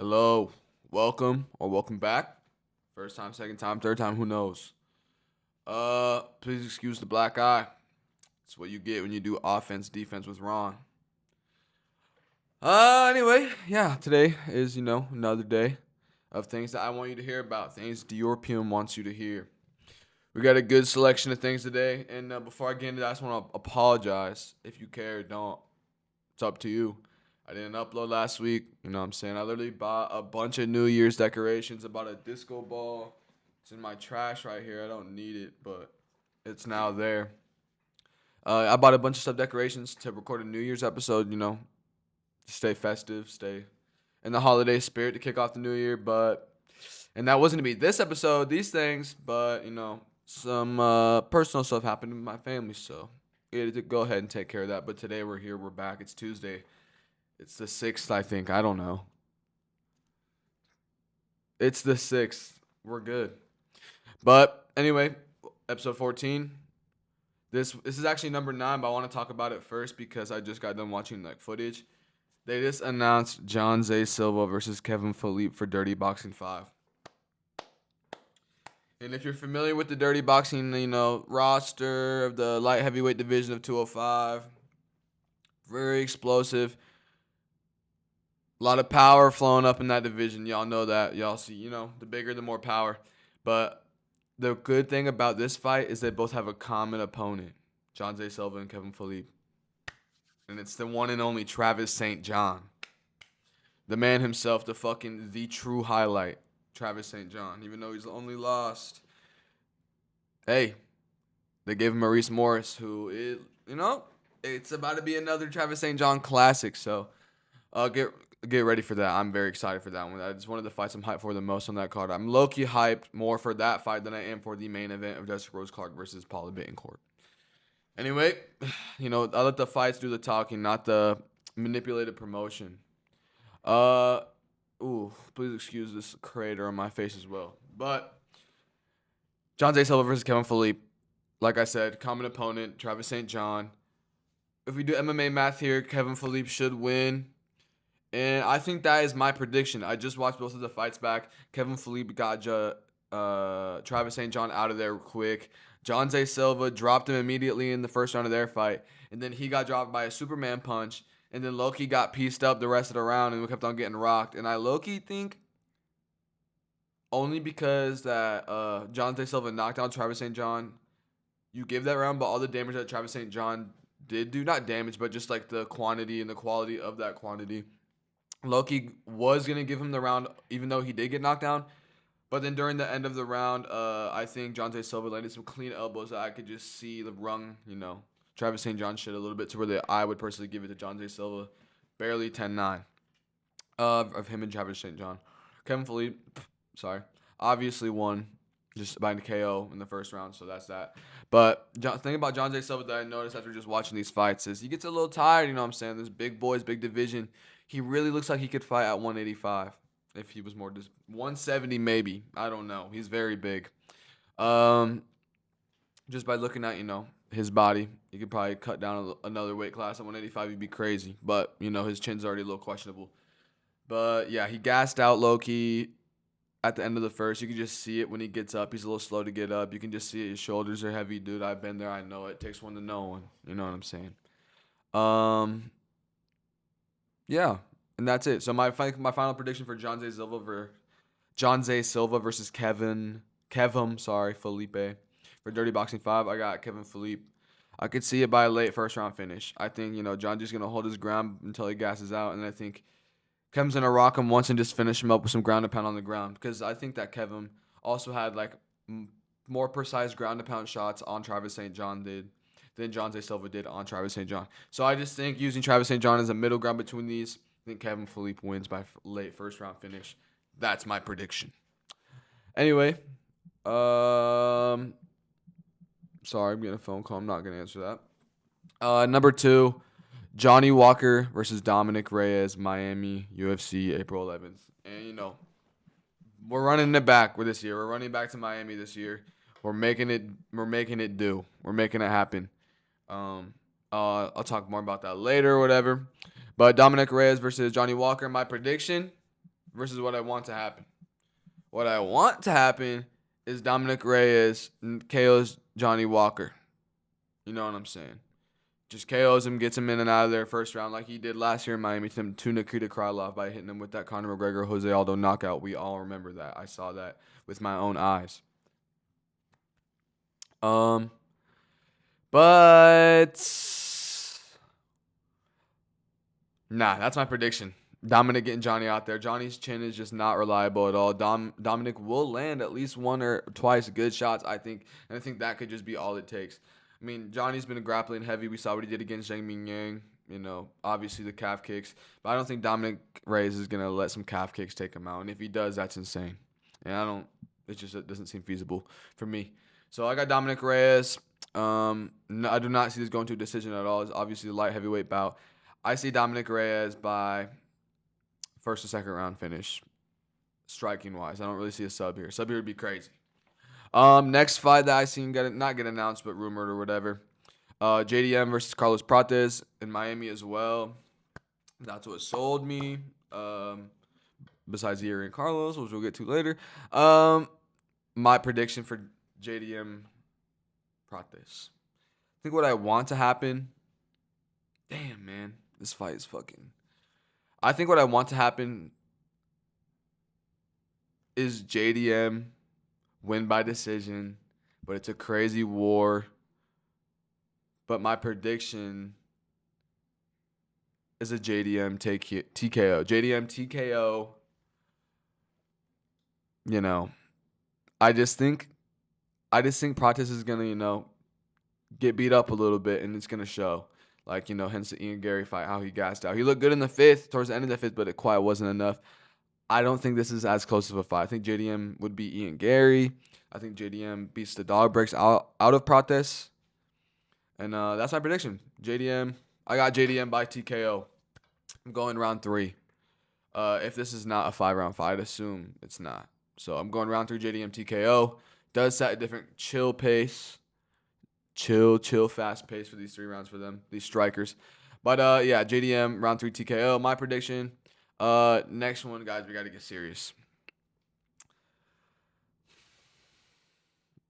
Hello, welcome or welcome back. First time, second time, third time, who knows? Please excuse the black eye. It's what you get when you do offense, defense with Ron. Anyway, yeah, today is, another day of things that I want you to hear about, things DIORPIUM wants you to hear. We got a good selection of things today, and before I get into that, I just want to apologize. If you care, don't. It's up to you. I didn't upload last week. You know what I'm saying? I literally bought a bunch of New Year's decorations. I bought a disco ball. It's in my trash right here. I don't need it, but it's now there. I bought a bunch of stuff decorations to record a New Year's episode, to stay festive, stay in the holiday spirit to kick off the new year. And that wasn't to be this episode, these things, but, some personal stuff happened in my family, so we had to go ahead and take care of that. But today we're here, we're back. It's Tuesday. It's the 6th, I think. I don't know. It's the 6th. We're good. But anyway, episode 14. This is actually number 9, but I want to talk about it first because I just got done watching footage. They just announced John Zay Silva versus Kevin Philippe for Dirty Boxing 5. And if you're familiar with the Dirty Boxing, roster of the light heavyweight division of 205, very explosive. A lot of power flowing up in that division. Y'all know that. Y'all see, the bigger, the more power. But the good thing about this fight is they both have a common opponent, John Zay Silva and Kevin Philippe. And it's the one and only Travis St. John. The man himself, the true highlight, Travis St. John. Even though he's only lost. Hey, they gave him Maurice Morris, who is, it's about to be another Travis St. John classic. So get ready for that. I'm very excited for that one. That's one of the fights I'm hyped for the most on that card. I'm low-key hyped more for that fight than I am for the main event of Jessica Rose Clark versus Paula Bittencourt. Anyway, I let the fights do the talking, not the manipulated promotion. Please excuse this crater on my face as well. But John Zay Silva versus Kevin Philippe. Like I said, common opponent, Travis St. John. If we do MMA math here, Kevin Philippe should win. And I think that is my prediction. I just watched both of the fights back. Kevin Philippe got Travis St. John out of there quick. John Zay Silva dropped him immediately in the first round of their fight. And then he got dropped by a Superman punch. And then Loki got pieced up the rest of the round and we kept on getting rocked. And I low-key think only because that John Zay Silva knocked out Travis St. John, you give that round, but all the damage that Travis St. John did do, not damage, but just the quantity and the quality of that quantity. Loki was going to give him the round, even though he did get knocked down. But then during the end of the round, I think John Zay Silva landed some clean elbows that I could just see the rung, Travis St. John shit a little bit to where I would personally give it to John Zay Silva. Barely 10-9 of him and Travis St. John. Kevin Philippe, obviously won just by KO in the first round, so that's that. But the thing about John Zay Silva that I noticed after just watching these fights is he gets a little tired, you know what I'm saying? There's big boys, big division. He really looks like he could fight at 185 if he was more 170 maybe. I don't know. He's very big. Just by looking at, his body, he could probably cut down another weight class at 185. He'd be crazy. But, his chin's already a little questionable. But, yeah, he gassed out low-key at the end of the first. You can just see it when he gets up. He's a little slow to get up. You can just see it. His shoulders are heavy, dude. I've been there. I know it. Takes one to know one. You know what I'm saying? Yeah, and that's it. So my final prediction for John Zay Silva versus Felipe for Dirty Boxing 5. I got Kevin Philippe. I could see it by a late first round finish. I think John just gonna hold his ground until he gasses out, and I think Kevin's gonna rock him once and just finish him up with some ground and pound on the ground because I think that Kevin also had more precise ground and pound shots on Travis St. John than John Zay Silva did on Travis St. John. So I just think using Travis St. John as a middle ground between these, I think Kevin Philippe wins by late first round finish. That's my prediction. Anyway, sorry, I'm getting a phone call. I'm not going to answer that. Number 2, Johnny Walker versus Dominic Reyes, Miami, UFC, April 11th. And, we're running it back with this year. We're running back to Miami this year. We're making it do. We're making it happen. I'll talk more about that later or whatever. But Dominic Reyes versus Johnny Walker, my prediction, versus what I want to happen. What I want to happen is Dominic Reyes KO's Johnny Walker. You know what I'm saying? Just KOs him, gets him in and out of there first round like he did last year in Miami to Nikita Krylov by hitting him with that Conor McGregor Jose Aldo knockout. We all remember that. I saw that with my own eyes. But nah, that's my prediction. Dominic getting Johnny out there. Johnny's chin is just not reliable at all. Dominic will land at least one or twice good shots, I think, and I think that could just be all it takes. I mean, Johnny's been grappling heavy. We saw what he did against Zhang Mingyang. You know, obviously the calf kicks, but I don't think Dominic Reyes is gonna let some calf kicks take him out. And if he does, that's insane. And I don't. It doesn't seem feasible for me. So I got Dominic Reyes. No, I do not see this going to a decision at all. It's obviously a light heavyweight bout. I see Dominic Reyes by first or second round finish, striking wise. I don't really see a sub here. Sub here would be crazy. Next fight that I seen not get announced but rumored or whatever. JDM versus Carlos Prates in Miami as well. That's what sold me. Besides Yuri and Carlos, which we'll get to later. My prediction for JDM Prates. I think what I want to happen. Damn, man. This fight is fucking. I think what I want to happen is JDM win by decision, but it's a crazy war. But my prediction is a JDM TKO. JDM TKO. You know, I just think Prates is gonna, get beat up a little bit, and it's gonna show. Like, hence the Ian Gary fight, how he gassed out. He looked good in the fifth, towards the end of the fifth, but it quite wasn't enough. I don't think this is as close of a fight. I think JDM would beat Ian Gary. I think JDM beats the dog breaks out of Prates. And that's my prediction. JDM. I got JDM by TKO. I'm going round 3. If this is not a 5-round fight, I'd assume it's not. So I'm going round 3 JDM TKO. Does set a different chill pace. Chill, fast pace for these 3 rounds for them, these strikers. But yeah, JDM round 3 TKO. My prediction. Next one, guys, we got to get serious.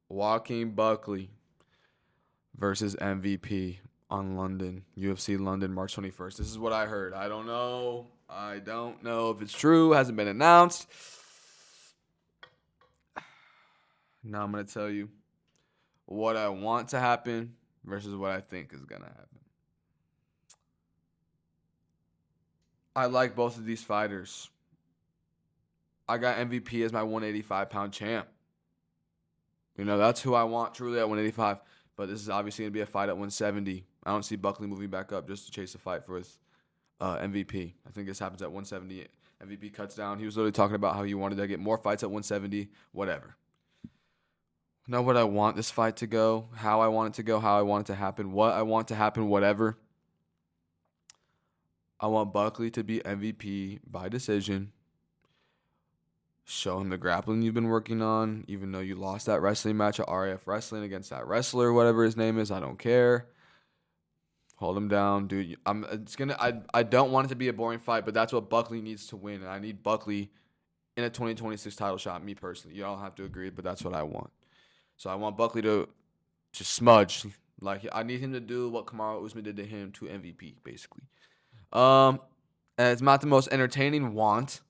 Joaquin Buckley versus MVP on UFC London, March 21st. This is what I heard. I don't know if it's true. Hasn't been announced. Now I'm going to tell you what I want to happen versus what I think is going to happen. I like both of these fighters. I got MVP as my 185-pound champ. That's who I want truly at 185. But this is obviously going to be a fight at 170. I don't see Buckley moving back up just to chase a fight for his MVP. I think this happens at 170. MVP cuts down. He was literally talking about how he wanted to get more fights at 170. Whatever. Know what I want this fight to go, how I want it to go, how I want it to happen, what I want to happen, whatever. I want Buckley to be MVP by decision. Show him the grappling you've been working on, even though you lost that wrestling match at RAF Wrestling against that wrestler, whatever his name is. I don't care. Hold him down, dude. I don't want it to be a boring fight, but that's what Buckley needs to win, and I need Buckley in a 2026 title shot. Me personally, you don't have to agree, but that's what I want. So I want Buckley to just smudge. Like, I need him to do what Kamaru Usman did to him to MVP, basically. And it's not the most entertaining want,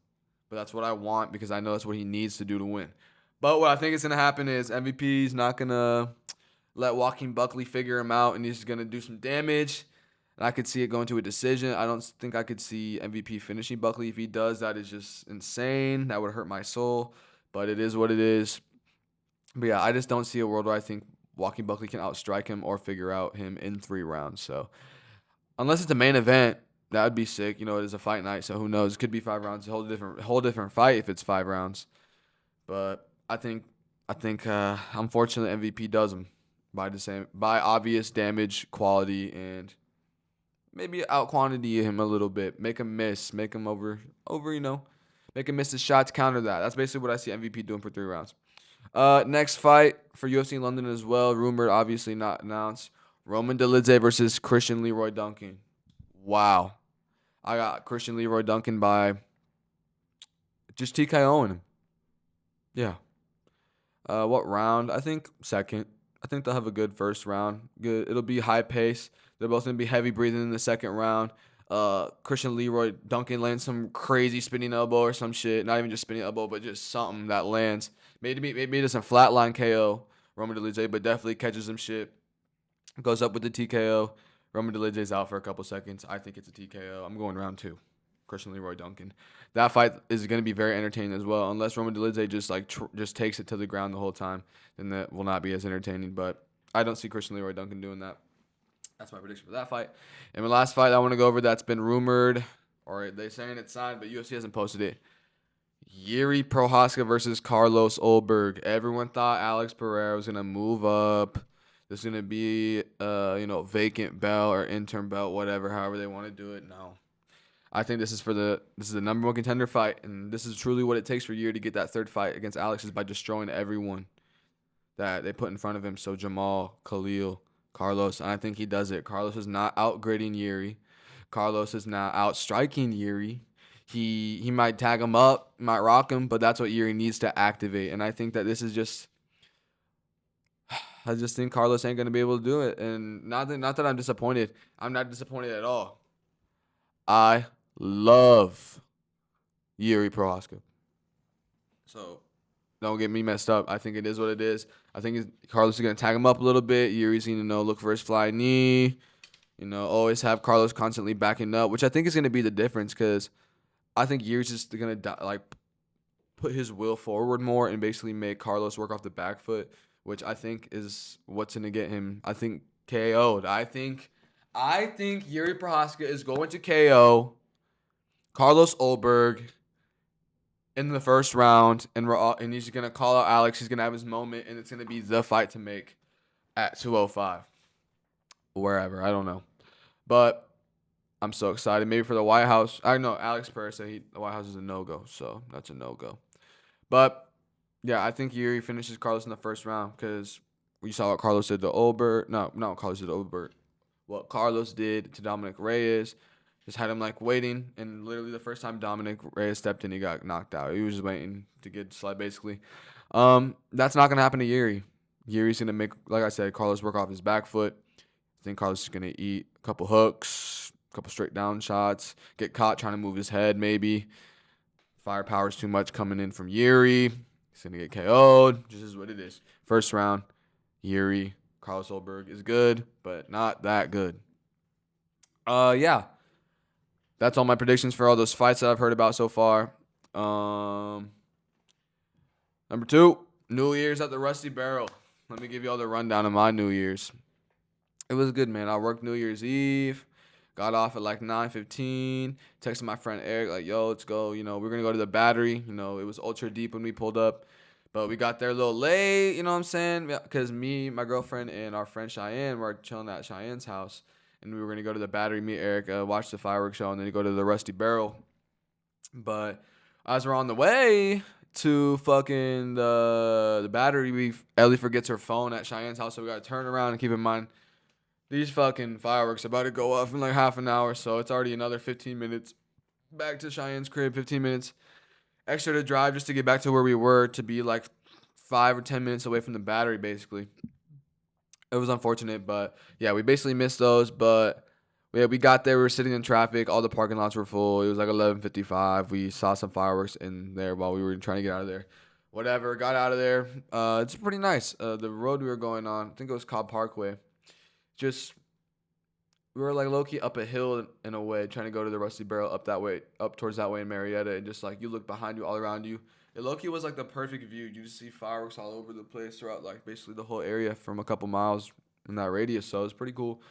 but that's what I want because I know that's what he needs to do to win. But what I think is going to happen is MVP's not going to let Joaquin Buckley figure him out, and he's going to do some damage. And I could see it going to a decision. I don't think I could see MVP finishing Buckley. If he does, that is just insane. That would hurt my soul, but it is what it is. But yeah, I just don't see a world where I think Joaquin Buckley can outstrike him or figure out him in 3 rounds. So unless it's a main event, that would be sick. It is a fight night, so who knows? It could be 5 rounds. A whole different fight if it's 5 rounds. But I think unfortunately MVP does him by obvious damage, quality, and maybe out quantity him a little bit. Make him miss. Make him over. Make him miss his shots. Counter that. That's basically what I see MVP doing for 3 rounds. Next fight for UFC London as well. Rumored, obviously not announced. Roman Dolidze versus Christian Leroy Duncan. Wow. I got Christian Leroy Duncan by just TKOing him. Yeah. What round? I think second. I think they'll have a good first round. Good. It'll be high pace. They're both gonna be heavy breathing in the second round. Christian Leroy Duncan lands some crazy spinning elbow or some shit. Not even just spinning elbow, but just something that lands. Maybe it doesn't flatline KO Roman Dolidze, but definitely catches some shit. Goes up with the TKO. Roman Dolidze's out for a couple seconds. I think it's a TKO. I'm going round 2. Christian Leroy Duncan. That fight is going to be very entertaining as well. Unless Roman Dolidze just takes it to the ground the whole time, then that will not be as entertaining. But I don't see Christian Leroy Duncan doing that. That's my prediction for that fight. And my last fight I want to go over that's been rumored, or they're saying it's signed, but UFC hasn't posted it. Yuri Prohaska versus Carlos Ulberg. Everyone thought Alex Pereira was gonna move up. There's gonna be vacant belt or interim belt, whatever, however they want to do it. No. I think this is the number one contender fight, and this is truly what it takes for Yuri to get that third fight against Alex is by destroying everyone that they put in front of him. So Jamal, Khalil, Carlos, and I think he does it. Carlos is not outgrading Yuri. Carlos is not outstriking Yuri. He might tag him up, might rock him, but that's what Yuri needs to activate. And I think that this is just I just think Carlos ain't gonna be able to do it. And not that I'm disappointed. I'm not disappointed at all. I love Yuri Prohaska. So don't get me messed up. I think it is what it is. I think Carlos is going to tag him up a little bit. Yuri's going to look for his fly knee. Always have Carlos constantly backing up, which I think is going to be the difference because I think Yuri's just going to put his will forward more and basically make Carlos work off the back foot, which I think is what's going to get him, I think, KO'd. I think Yuri Prohaska is going to KO Carlos Ulberg in the first round, and he's going to call out Alex. He's going to have his moment, and it's going to be the fight to make at 205. Wherever, I don't know. But I'm so excited. Maybe for the White House. I know Alex Pereira said the White House is a no-go, so that's a no-go. But, yeah, I think Yuri finishes Carlos in the first round because we saw what Carlos did to Ulberg. No, not what Carlos did to Ulberg. What Carlos did to Dominic Reyes. Just had him waiting, and literally the first time Dominic Reyes stepped in, he got knocked out. He was just waiting to get slide, basically. That's not gonna happen to Yuri. Yuri's gonna make, like I said, Carlos work off his back foot. I think Carlos is gonna eat a couple hooks, a couple straight down shots, get caught trying to move his head, maybe. Firepower's too much coming in from Yuri. He's gonna get KO'd. Just is what it is. First round, Yuri, Carlos Ulberg is good, but not that good. Yeah. That's all my predictions for all those fights that I've heard about so far. Number 2, New Year's at the Rusty Barrel. Let me give you all the rundown of my New Year's. It was good, man. I worked New Year's Eve. Got off at 9:15. Texted my friend Eric, yo, let's go. We're going to go to the Battery. It was ultra deep when we pulled up. But we got there a little late, you know what I'm saying? Because me, my girlfriend, and our friend Cheyenne were chilling at Cheyenne's house. And we were going to go to the Battery, meet Eric, watch the fireworks show, and then go to the Rusty Barrel. But as we're on the way to fucking the Battery, Ellie forgets her phone at Cheyenne's house, so we got to turn around and keep in mind these fucking fireworks are about to go off in half an hour, so it's already another 15 minutes back to Cheyenne's crib, 15 minutes extra to drive just to get back to where we were to be 5 or 10 minutes away from the Battery, basically. It was unfortunate, but yeah, we basically missed those. But yeah, we got there. We were sitting in traffic. All the parking lots were full. It was 11:55. We saw some fireworks in there while we were trying to get out of there. Whatever, got out of there. It's pretty nice. The road we were going on, I think it was Cobb Parkway. We were low-key up a hill in a way, trying to go to the Rusty Barrel up that way, up towards that way in Marietta, and just you look behind you, all around you. It low-key was the perfect view. You just see fireworks all over the place throughout basically the whole area from a couple miles in that radius. So it's pretty cool.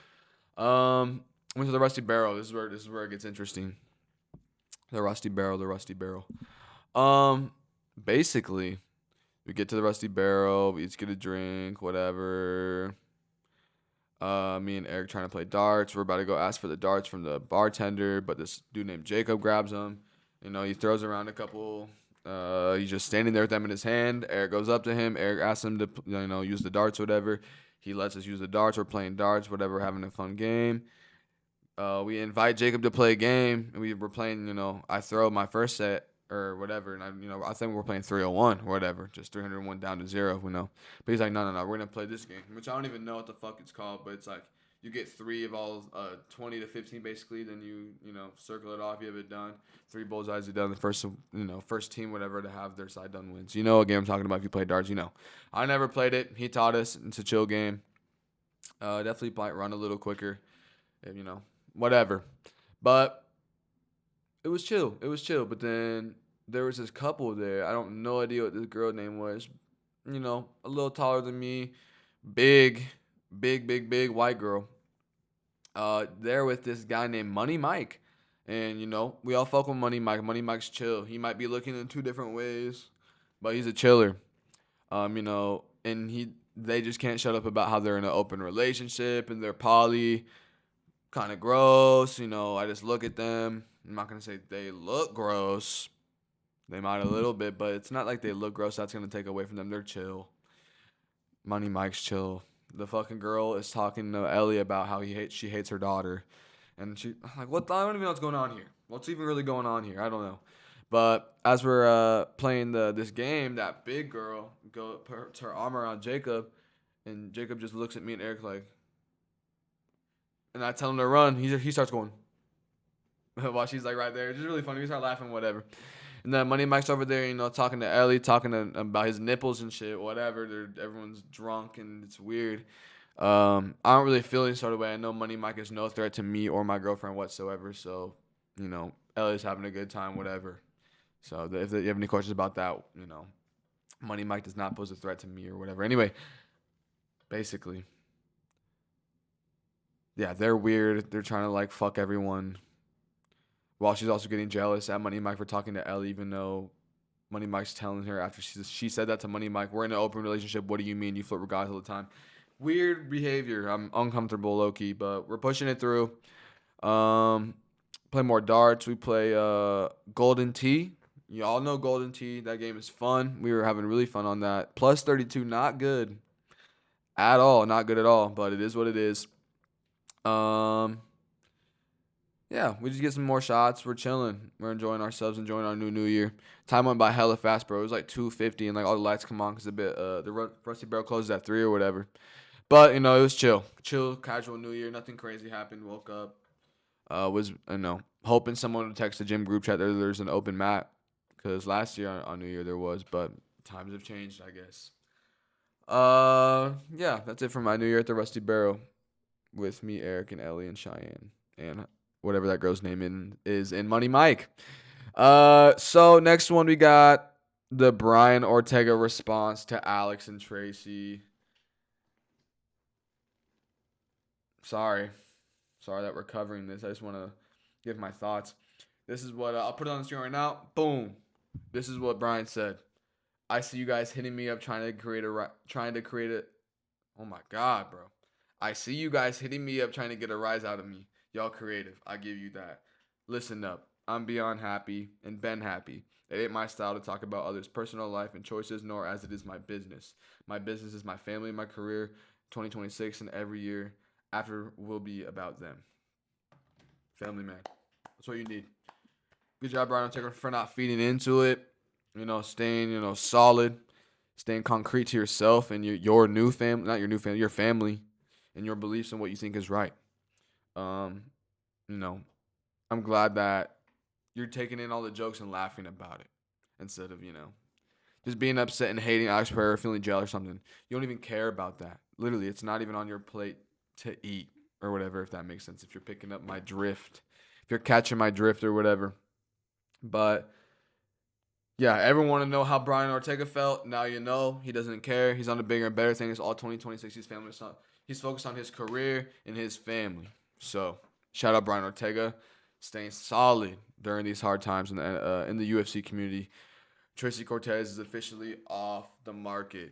Went to the Rusty Barrel. This is where it gets interesting. The Rusty Barrel. Basically, we get to the Rusty Barrel. We each get a drink, whatever. Me and Eric trying to play darts. We're about to go ask for the darts from the bartender, but this dude named Jacob grabs them. He throws around a couple. He's just standing there with them in his hand. Eric goes up to him. Eric asks him to, use the darts or whatever. He lets us use the darts. We're playing darts, whatever, having a fun game. We invite Jacob to play a game, and we were playing, I throw my first set. or whatever. And I think we're playing 301 or whatever, just 301 down to 0, But he's like, no, we're gonna play this game, which I don't even know what the fuck it's called, but it's like you get 3 of all 20 to 15 basically. Then you circle it off. You have it done. 3 bullseyes are done. The first team whatever to have their side done wins. You know what game I'm talking about if you play darts. I never played it. He taught us. It's a chill game. Definitely might run a little quicker, if, whatever. But it was chill. But then there was this couple there. I don't no idea what this girl name was. A little taller than me, big, big white girl. There with this guy named Money Mike, and we all fuck with Money Mike. Money Mike's chill. He might be looking in 2 different ways, but he's a chiller. And they just can't shut up about how they're in an open relationship and they're poly, kind of gross. I just look at them. I'm not gonna say they look gross. They might a little bit, but it's not like they look gross. That's gonna take away from them. They're chill. Money Mike's chill. The fucking girl is talking to Ellie about how she hates her daughter, and I'm like, what? I don't even know what's going on here. What's even really going on here? I don't know. But as we're playing this game, that big girl puts her arm around Jacob, and Jacob just looks at me and Eric like, and I tell him to run. He starts going while she's like right there. It's just really funny. We start laughing, whatever. And then Money Mike's over there, talking to Ellie, about his nipples and shit, whatever. Everyone's drunk and it's weird. I don't really feel any sort of way. I know Money Mike is no threat to me or my girlfriend whatsoever. So, Ellie's having a good time, whatever. So if you have any questions about that, Money Mike does not pose a threat to me or whatever. Anyway, basically, yeah, they're weird. They're trying to like fuck everyone. While she's also getting jealous at Money Mike for talking to Ellie, even though Money Mike's telling her after she said that to Money Mike, we're in an open relationship. What do you mean? You flirt with guys all the time. Weird behavior. I'm uncomfortable, low-key, but we're pushing it through. Play more darts. We play Golden Tee. You all know Golden Tee. That game is fun. We were having really fun on that. Plus 32, not good at all. Not good at all, but it is what it is. Yeah, we just get some more shots. We're chilling. We're enjoying ourselves, enjoying our new year. Time went by hella fast, bro. It was like 2:50, and like all the lights come on because the Rusty Barrel closes at 3 or whatever. But it was chill, casual New Year. Nothing crazy happened. Woke up. Was hoping someone would text the gym group chat there's an open mat, because last year on New Year there was, but times have changed, I guess. Yeah, that's it for my New Year at the Rusty Barrel with me, Eric, and Ellie, and Cheyenne, and whatever that girl's name is in Money Mike. So next one we got the Brian Ortega response to Alex and Tracy. Sorry that we're covering this. I just want to give my thoughts. This is what I'll put it on the screen right now. Boom. This is what Brian said. I see you guys hitting me up trying to create it. Oh my God, bro. I see you guys hitting me up trying to get a rise out of me. Y'all creative. I give you that. Listen up. I'm beyond happy and been happy. It ain't my style to talk about others' personal life and choices, nor as it is my business. My business is my family, my career, 2026, and every year after will be about them. Family man. That's what you need. Good job, Brian Ortega, for not feeding into it. Staying, solid. Staying concrete to yourself and your new family, not your new family, your family, and your beliefs and what you think is right. I'm glad that you're taking in all the jokes and laughing about it instead of, just being upset and hating Alex Pereira, feeling jealous or something. You don't even care about that. Literally, it's not even on your plate to eat or whatever, if that makes sense. If you're picking up my drift, if you're catching my drift or whatever. But yeah, everyone want to know how Brian Ortega felt. Now you know. He doesn't care. He's on the bigger and better thing. It's all 2026. He's focused on his career and his family. So shout out Brian Ortega, staying solid during these hard times in the UFC community. Tracy Cortez is officially off the market.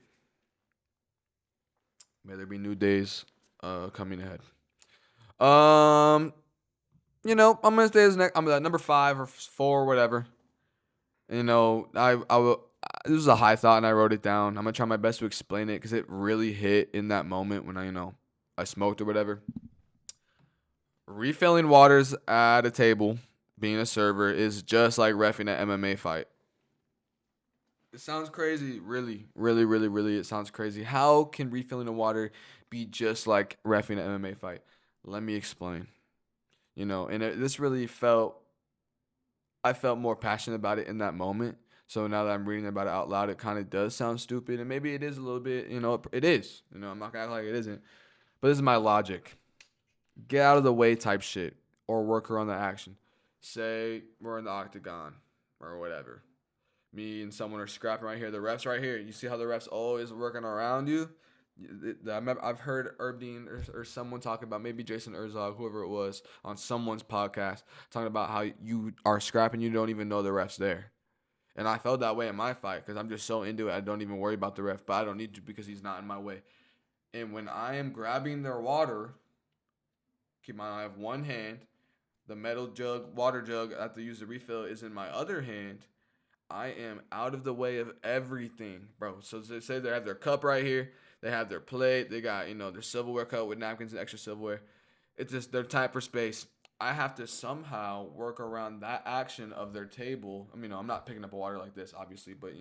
May there be new days coming ahead. I'm gonna stay as I'm at number 5 or 4, whatever. I will. This was a high thought, and I wrote it down. I'm gonna try my best to explain it because it really hit in that moment when I smoked or whatever. Refilling waters at a table being a server is just like reffing an MMA fight. It sounds crazy, really, really, really, really. It sounds crazy. How can refilling the water be just like reffing an MMA fight? Let me explain. This really felt. I felt more passionate about it in that moment. So now that I'm reading about it out loud, it kind of does sound stupid, and maybe it is a little bit. It is. I'm not gonna act like it isn't. But this is my logic. Get out of the way type shit, or work around the action. Say we're in the octagon or whatever. Me and someone are scrapping right here. The ref's right here. You see how the ref's always working around you? I've heard Herb Dean or someone talk about, maybe Jason Herzog, whoever it was, on someone's podcast, talking about how you are scrapping, you don't even know the ref's there. And I felt that way in my fight because I'm just so into it. I don't even worry about the ref, but I don't need to because he's not in my way. And when I am grabbing their water, keep in mind I have one hand, the metal jug, water jug I have to use to refill is in my other hand. I am out of the way of everything, bro. So they say they have their cup right here. They have their plate. They got, their silverware cup with napkins and extra silverware. It's just they're tight for space. I have to somehow work around that action of their table. I mean, I'm not picking up water like this, obviously, but,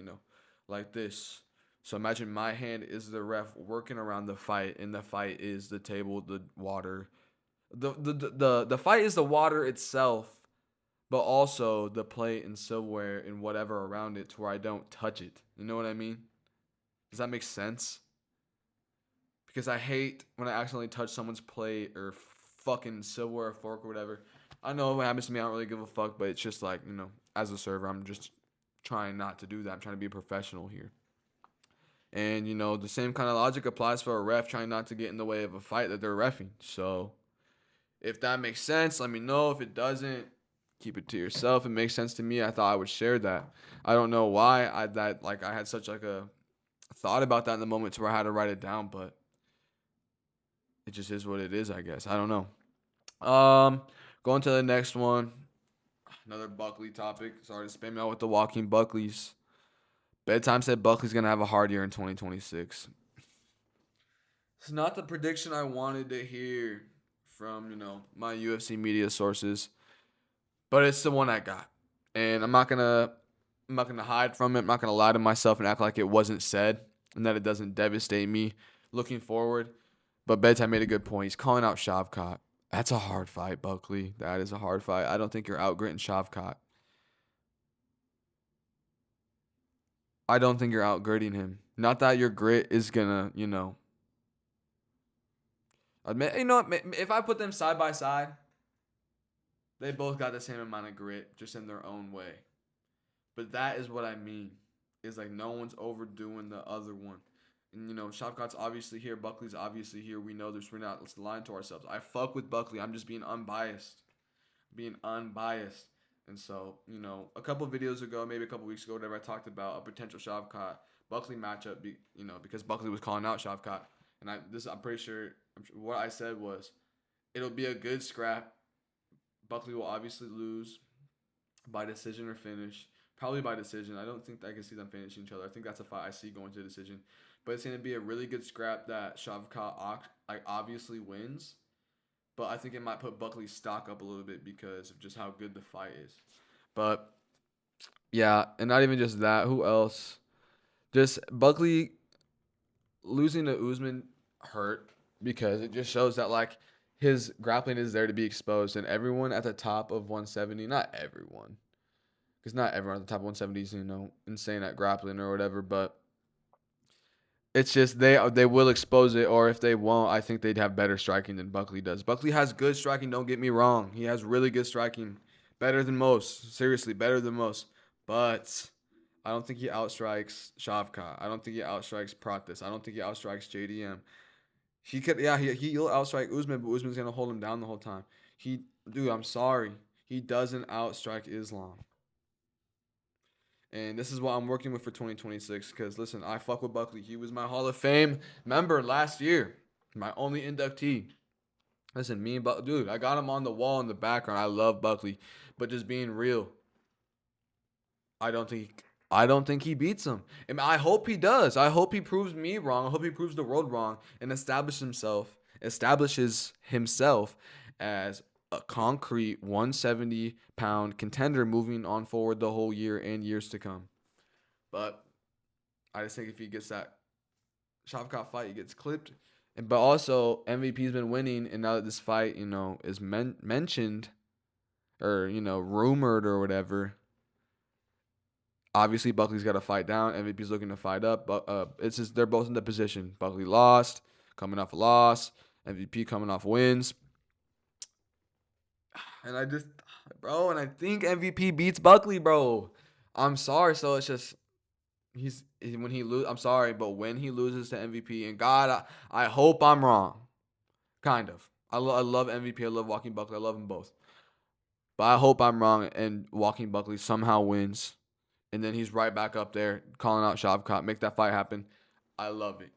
like this. So imagine my hand is the ref working around the fight, and the fight is the table, the water. The fight is the water itself, but also the plate and silverware and whatever around it to where I don't touch it. You know what I mean? Does that make sense? Because I hate when I accidentally touch someone's plate or fucking silverware or fork or whatever. I know what happens to me. I don't really give a fuck, but it's just like, as a server, I'm just trying not to do that. I'm trying to be a professional here. And, the same kind of logic applies for a ref trying not to get in the way of a fight that they're reffing. So if that makes sense, let me know. If it doesn't, keep it to yourself. It makes sense to me. I thought I would share that. I don't know why I had such like a thought about that in the moment to where I had to write it down, but it just is what it is, I guess. I don't know. Going to the next one. Another Buckley topic. Sorry to spam me out with the Joaquin Buckleys. Bedtime said Buckley's going to have a hard year in 2026. It's not the prediction I wanted to hear from, my UFC media sources, but it's the one I got. And I'm not gonna hide from it. I'm not gonna lie to myself and act like it wasn't said and that it doesn't devastate me looking forward. But Bedtime made a good point. He's calling out Shavkat. That's a hard fight, Buckley. That is a hard fight. I don't think you're outgritting Shavkat. I don't think you're outgritting him. Not that your grit is gonna, admit. If I put them side by side, they both got the same amount of grit, just in their own way. But that is what I mean. Is like no one's overdoing the other one. And, Shavkat's obviously here. Buckley's obviously here. We know this. We're not lying to ourselves. I fuck with Buckley. I'm just being unbiased. And so, a couple videos ago, maybe a couple weeks ago, whatever, I talked about a potential Shavkat Buckley matchup, because Buckley was calling out Shavkat. And I'm pretty sure what I said was it'll be a good scrap. Buckley will obviously lose by decision or finish. Probably by decision. I don't think I can see them finishing each other. I think that's a fight I see going to a decision. But it's going to be a really good scrap that Shavkat obviously wins. But I think it might put Buckley's stock up a little bit because of just how good the fight is. But, yeah, and not even just that. Who else? Just Buckley losing to Usman hurt because it just shows that, like, his grappling is there to be exposed. And everyone at the top of 170, not everyone, because not everyone at the top of 170 is, insane at grappling or whatever, but it's just they will expose it, or if they won't, I think they'd have better striking than Buckley does. Buckley has good striking, don't get me wrong. He has really good striking, better than most. Seriously, better than most. But I don't think he outstrikes Shavkat. I don't think he outstrikes Pratis. I don't think he outstrikes JDM. He could, yeah, he'll outstrike Usman, but Usman's gonna hold him down the whole time. Dude, I'm sorry, he doesn't outstrike Islam. And this is what I'm working with for 2026. Because, listen, I fuck with Buckley. He was my Hall of Fame member last year. My only inductee. Listen, me and Buckley, dude, I got him on the wall in the background. I love Buckley. But just being real, I don't think he beats him. And I hope he does. I hope he proves me wrong. I hope he proves the world wrong and establishes himself as a concrete 170-pound contender moving on forward the whole year and years to come. But I just think if he gets that Shavkat fight, he gets clipped. But also MVP's been winning, and now that this fight, is mentioned or rumored or whatever, obviously Buckley's got to fight down. MVP's looking to fight up, but it's just they're both in the position. Buckley lost, coming off a loss. MVP coming off wins. And I think MVP beats Buckley, bro. I'm sorry. So it's just when he lose. I'm sorry, but when he loses to MVP, and God, I hope I'm wrong. Kind of. I love MVP. I love Joaquin Buckley. I love them both. But I hope I'm wrong, and Joaquin Buckley somehow wins, and then he's right back up there calling out Shavkat, make that fight happen. I love it.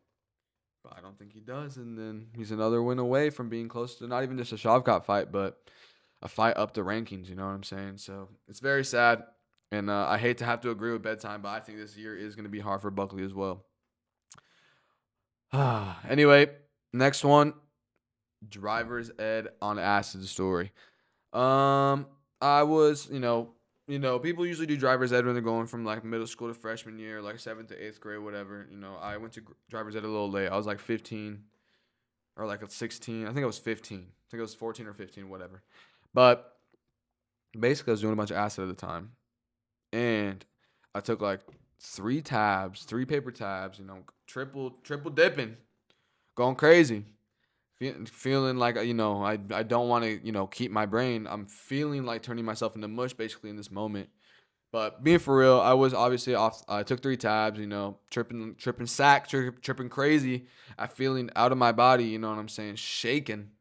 But I don't think he does, and then he's another win away from being close to not even just a Shavkat fight, but a fight up the rankings. You know what I'm saying? So it's very sad, and I hate to have to agree with bedtime, but I think this year is going to be hard for Buckley as well. Anyway, next one, driver's ed on acid story. I was, people usually do driver's ed when they're going from like middle school to freshman year, like 7th to 8th grade, whatever. I went to driver's ed a little late. I was like 15 or like 16. I think I was 15. I think it was 14 or 15, whatever. But basically, I was doing a bunch of acid at the time, and I took like 3 paper tabs, triple dipping, going crazy. Feeling like, I don't want to, keep my brain. I'm feeling like turning myself into mush basically in this moment. But being for real, I was obviously off. I took 3 tabs, tripping crazy. I feeling out of my body, you know what I'm saying? Shaking,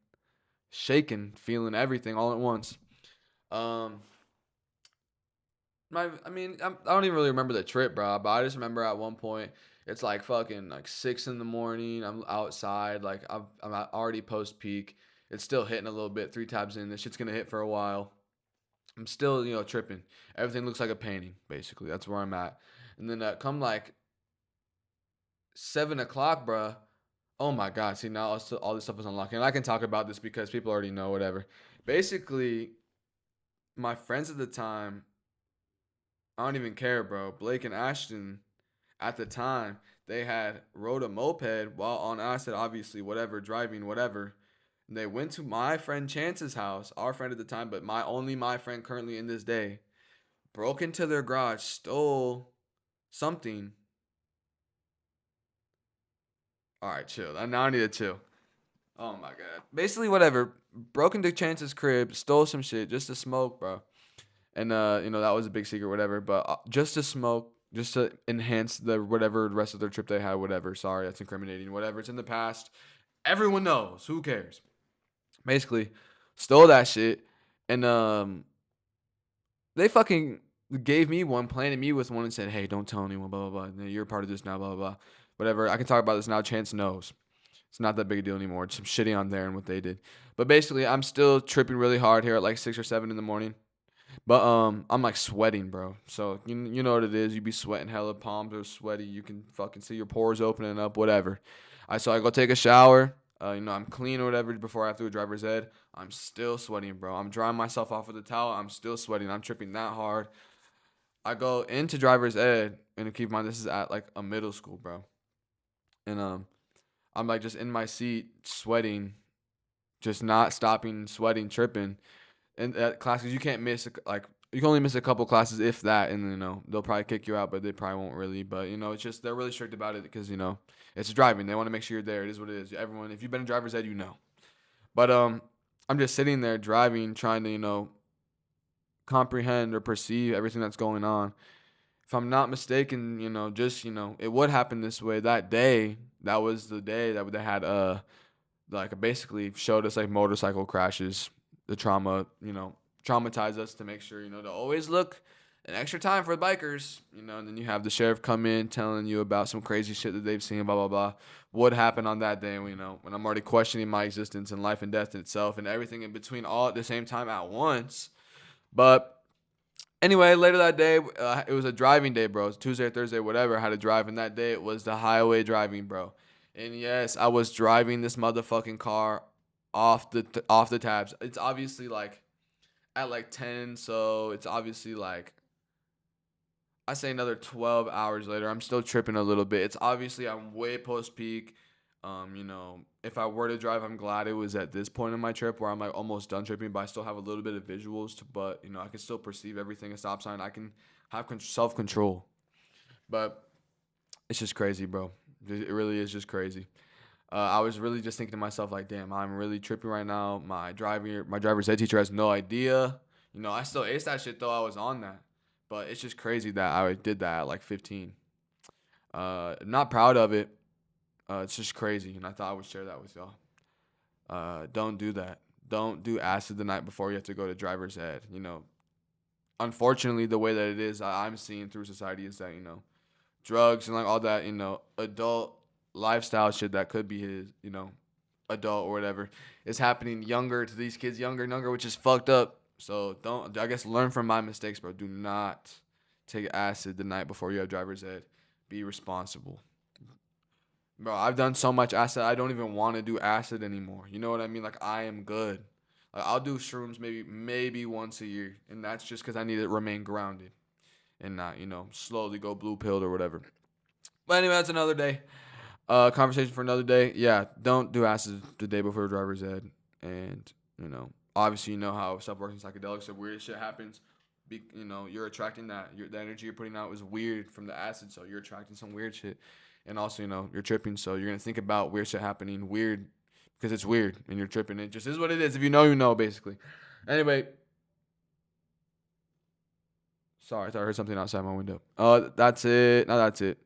feeling everything all at once. I don't even really remember the trip, bro. But I just remember at one point, it's like fucking like 6 in the morning. I'm outside, like I'm already post peak. It's still hitting a little bit. 3 tabs in, this shit's gonna hit for a while. I'm still, tripping. Everything looks like a painting, basically. That's where I'm at. And then come like 7 o'clock, bro. Oh my God. See, now all this stuff is unlocking. And I can talk about this because people already know, whatever. Basically, my friends at the time, I don't even care, bro. Blake and Ashton, at the time, they had rode a moped while on acid, obviously, whatever, driving, whatever. And they went to my friend Chance's house, our friend at the time, but my friend currently in this day, broke into their garage, stole something. All right, chill. Now I need to chill. Oh my God. Basically, whatever. Broke into Chance's crib, stole some shit just to smoke, bro. And that was a big secret, whatever. But just to smoke, just to enhance the whatever rest of their trip they had, whatever. Sorry, that's incriminating. Whatever. It's in the past. Everyone knows. Who cares? Basically, stole that shit, and they fucking gave me one, planted me with one, and said, "Hey, don't tell anyone, blah blah blah. You're a part of this now, blah blah blah. Whatever. I can talk about this now. Chance knows. It's not that big a deal anymore. It's some shitting on there and what they did. But basically, I'm still tripping really hard here at like 6 or 7 in the morning. But I'm like sweating, bro. So you know what it is. You be sweating hella, palms are sweaty. You can fucking see your pores opening up, whatever. I go take a shower. I'm clean or whatever before I have to do a driver's ed. I'm still sweating, bro. I'm drying myself off with a towel. I'm still sweating. I'm tripping that hard. I go into driver's ed, and keep in mind this is at like a middle school, bro. And I'm like just in my seat sweating, just not stopping, sweating, tripping. And at classes you can't miss, like you can only miss a couple classes if that, and they'll probably kick you out, but they probably won't really. But it's just they're really strict about it because it's driving. They want to make sure you're there. It is what it is. Everyone, if you've been in driver's ed, you know. But I'm just sitting there driving, trying to comprehend or perceive everything that's going on. If I'm not mistaken, it would happen this way. That day, that was the day that they had like basically showed us like motorcycle crashes, the trauma, traumatize us to make sure, to always look an extra time for the bikers, and then you have the sheriff come in telling you about some crazy shit that they've seen, blah, blah, blah. What happened on that day, when I'm already questioning my existence and life and death in itself and everything in between all at the same time at once. But anyway, later that day, it was a driving day, bro. It was Tuesday or Thursday, whatever. I had to drive, and that day it was the highway driving, bro. And yes, I was driving this motherfucking car off the tabs. It's obviously like at like 10, so it's obviously like I say another 12 hours later. I'm still tripping a little bit. It's obviously I'm way post peak. If I were to drive, I'm glad it was at this point in my trip where I'm like almost done tripping, but I still have a little bit of visuals. But I can still perceive everything a stop sign. I can have self control. But it's just crazy, bro. It really is just crazy. I was really just thinking to myself, like, damn, I'm really tripping right now. My driver's ed teacher has no idea. I still aced that shit though. I was on that, but it's just crazy that I did that at like 15. Not proud of it. It's just crazy, and I thought I would share that with y'all. Don't do that. Don't do acid the night before you have to go to driver's ed. Unfortunately, the way that it is, I'm seeing through society is that drugs and like all that adult lifestyle shit that could be his adult or whatever is happening younger to these kids, younger and younger, which is fucked up. So don't, I guess, learn from my mistakes, bro. Do not take acid the night before you have driver's ed. Be responsible. Bro, I've done so much acid, I don't even want to do acid anymore. You know what I mean? Like, I am good. Like, I'll do shrooms maybe once a year, and that's just because I need to remain grounded and not, slowly go blue pilled or whatever. But anyway, that's another day. Conversation for another day. Yeah, don't do acid the day before driver's ed. And, obviously you know how stuff works in psychedelics. So weird shit happens. You're attracting that. The energy you're putting out is weird from the acid, so you're attracting some weird shit. And also, you're tripping, so you're going to think about weird shit happening weird because it's weird and you're tripping. It just is what it is. If you know, basically. Anyway. Sorry, I thought I heard something outside my window. That's it. No, that's it.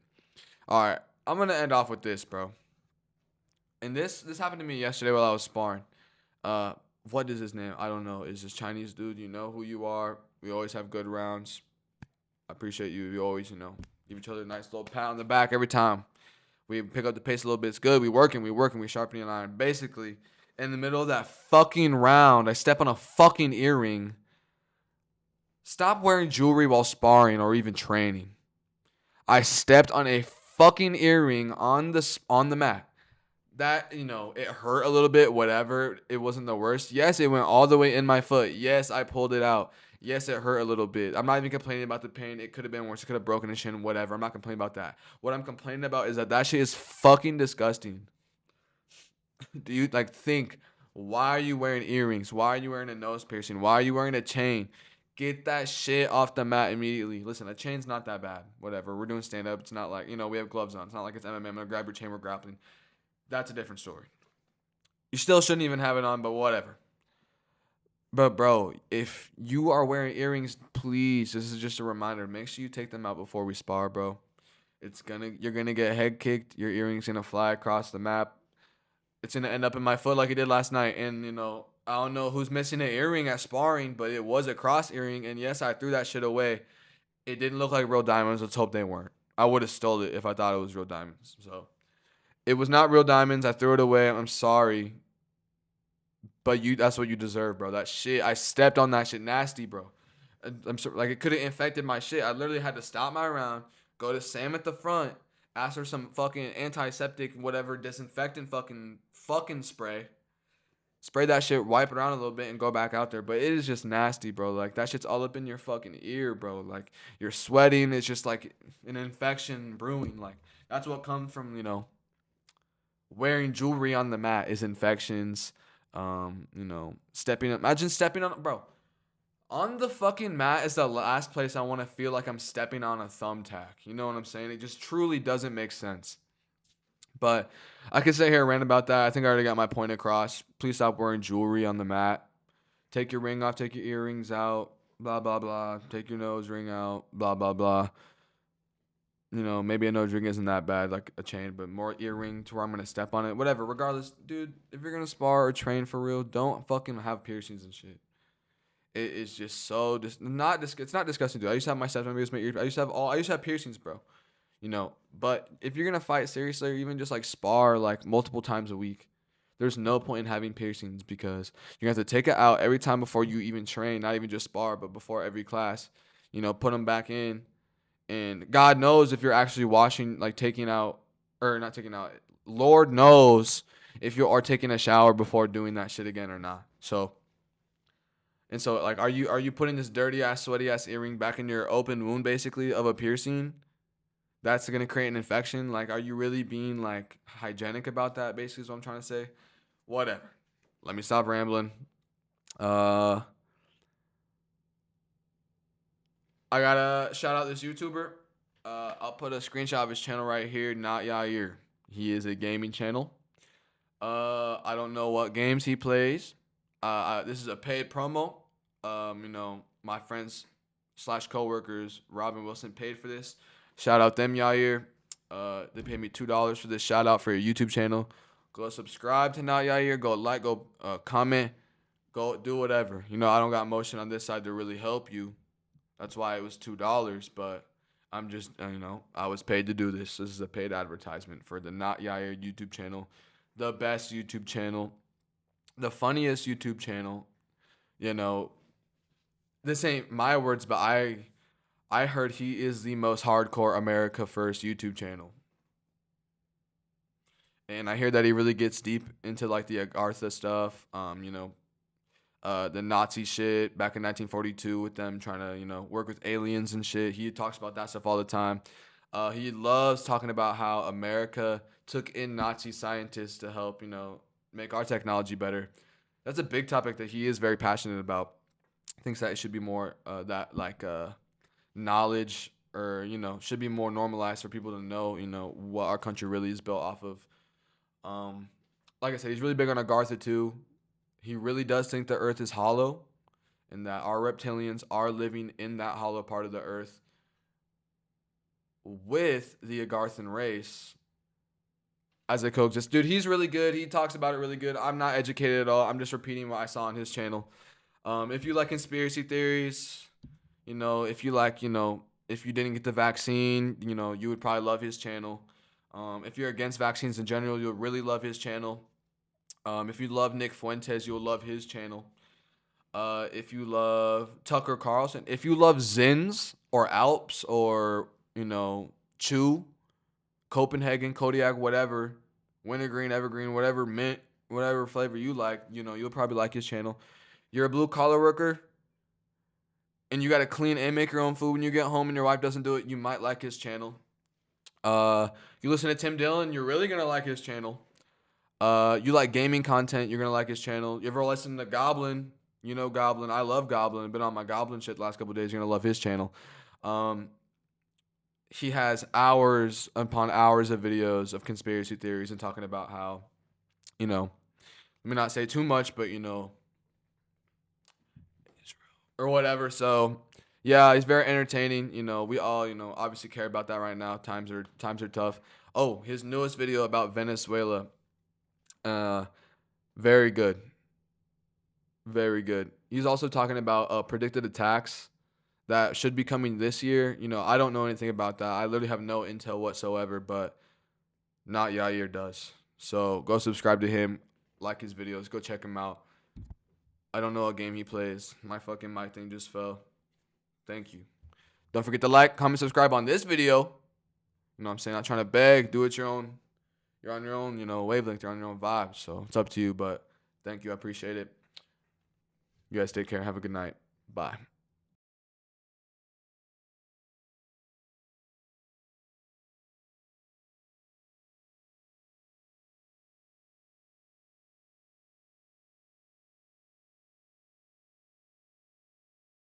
All right. I'm going to end off with this, bro. And this happened to me yesterday while I was sparring. What is his name? I don't know. Is this Chinese dude? You know who you are. We always have good rounds. I appreciate you. We always, give each other a nice little pat on the back every time. We pick up the pace a little bit. It's good. We working, we sharpening an iron. Basically, in the middle of that fucking round, I step on a fucking earring. Stop wearing jewelry while sparring or even training. I stepped on a fucking earring on the mat. That, it hurt a little bit, whatever. It wasn't the worst. Yes, it went all the way in my foot. Yes, I pulled it out. Yes, it hurt a little bit. I'm not even complaining about the pain. It could have been worse. It could have broken a shin, whatever. I'm not complaining about that. What I'm complaining about is that shit is fucking disgusting. Do you, think, why are you wearing earrings? Why are you wearing a nose piercing? Why are you wearing a chain? Get that shit off the mat immediately. Listen, a chain's not that bad. Whatever. We're doing stand-up. It's not like, we have gloves on. It's not like it's MMA. I'm going to grab your chain. We're grappling. That's a different story. You still shouldn't even have it on, but whatever. But bro, if you are wearing earrings, please, this is just a reminder. Make sure you take them out before we spar, bro. You're gonna get head kicked. Your earring's gonna fly across the map. It's gonna end up in my foot like it did last night. And I don't know who's missing an earring at sparring, but it was a cross earring. And yes, I threw that shit away. It didn't look like real diamonds. Let's hope they weren't. I would have stole it if I thought it was real diamonds. So it was not real diamonds. I threw it away. I'm sorry. But that's what you deserve, bro. That shit, I stepped on that shit nasty, bro. I'm sorry, like, it could have infected my shit. I literally had to stop my round, go to Sam at the front, ask for some fucking antiseptic, whatever, disinfectant fucking spray. Spray that shit, wipe it around a little bit, and go back out there. But it is just nasty, bro. Like, that shit's all up in your fucking ear, bro. Like, you're sweating. It's just like an infection brewing. Like, that's what comes from, wearing jewelry on the mat is infections. Imagine stepping on, bro. On the fucking mat is the last place I want to feel like I'm stepping on a thumbtack. You know what I'm saying? It just truly doesn't make sense. But I could sit here and rant about that. I think I already got my point across. Please stop wearing jewelry on the mat. Take your ring off. Take your earrings out. Blah, blah, blah. Take your nose ring out. Blah, blah, blah. Maybe a nose ring isn't that bad, like a chain, but more earring to where I'm going to step on it. Whatever. Regardless, dude, if you're going to spar or train for real, don't fucking have piercings and shit. It is just so, it's not disgusting, dude. I used to have my stepmom pierce my ear. I used to have piercings, bro. But if you're going to fight seriously or even just like spar like multiple times a week, there's no point in having piercings because you're going to have to take it out every time before you even train, not even just spar, but before every class. Put them back in. And God knows if you're actually washing, like taking out, or not taking out, Lord knows if you are taking a shower before doing that shit again or not. So like, are you putting this dirty ass, sweaty ass earring back in your open wound basically of a piercing? That's gonna create an infection. Like, are you really being like hygienic about that? Basically, is what I'm trying to say. Whatever. Let me stop rambling. I gotta shout out this YouTuber. I'll put a screenshot of his channel right here. Not Yair. He is a gaming channel. I don't know what games he plays. This is a paid promo. My friends / coworkers, Robin Wilson, paid for this. Shout out them, Yair. They paid me $2 for this shout out for your YouTube channel. Go subscribe to Not Yair. Go like, go comment, go do whatever. I don't got motion on this side to really help you. That's why it was $2. But I'm just, I was paid to do this. This is a paid advertisement for the Not Yair YouTube channel, the best YouTube channel, the funniest YouTube channel. This ain't my words, but I heard he is the most hardcore America First YouTube channel. And I hear that he really gets deep into like the Agartha stuff, the Nazi shit back in 1942 with them trying to, work with aliens and shit. He talks about that stuff all the time. He loves talking about how America took in Nazi scientists to help, make our technology better. That's a big topic that he is very passionate about. Thinks that it should be more knowledge, or should be more normalized for people to know what our country really is built off of. Like I said, he's really big on Agartha too. He really does think the earth is hollow and that our reptilians are living in that hollow part of the earth with the Agarthan race as a coexist. Dude, he's really good. He talks about it really good. I'm not educated at all. I'm just repeating what I saw on his channel. If you like conspiracy theories, if you like, if you didn't get the vaccine, you would probably love his channel. If you're against vaccines in general, you'll really love his channel. If you love Nick Fuentes, you'll love his channel. If you love Tucker Carlson, if you love Zins or Alps or, Chew, Copenhagen, Kodiak, whatever, wintergreen, evergreen, whatever, mint, whatever flavor you like, you'll probably like his channel. You're a blue collar worker and you got to clean and make your own food when you get home and your wife doesn't do it, you might like his channel. You listen to Tim Dillon, you're really going to like his channel. You like gaming content, you're going to like his channel. You ever listen to Goblin? Goblin. I love Goblin. Been on my Goblin shit the last couple of days. You're going to love his channel. He has hours upon hours of videos of conspiracy theories and talking about how, let me not say too much, but, or whatever. So, yeah, he's very entertaining. We all, obviously care about that right now. Times are tough. Oh, his newest video about Venezuela. Very good. Very good. He's also talking about predicted attacks that should be coming this year. I don't know anything about that. I literally have no intel whatsoever, but Not Yair does. So go subscribe to him, like his videos, go check him out. I don't know what game he plays. My fucking mic thing just fell. Thank you. Don't forget to like, comment, subscribe on this video. You know what I'm saying? Not trying to beg. Do it your own. You're on your own, wavelength. You're on your own vibe. So it's up to you, but thank you. I appreciate it. You guys take care. Have a good night. Bye.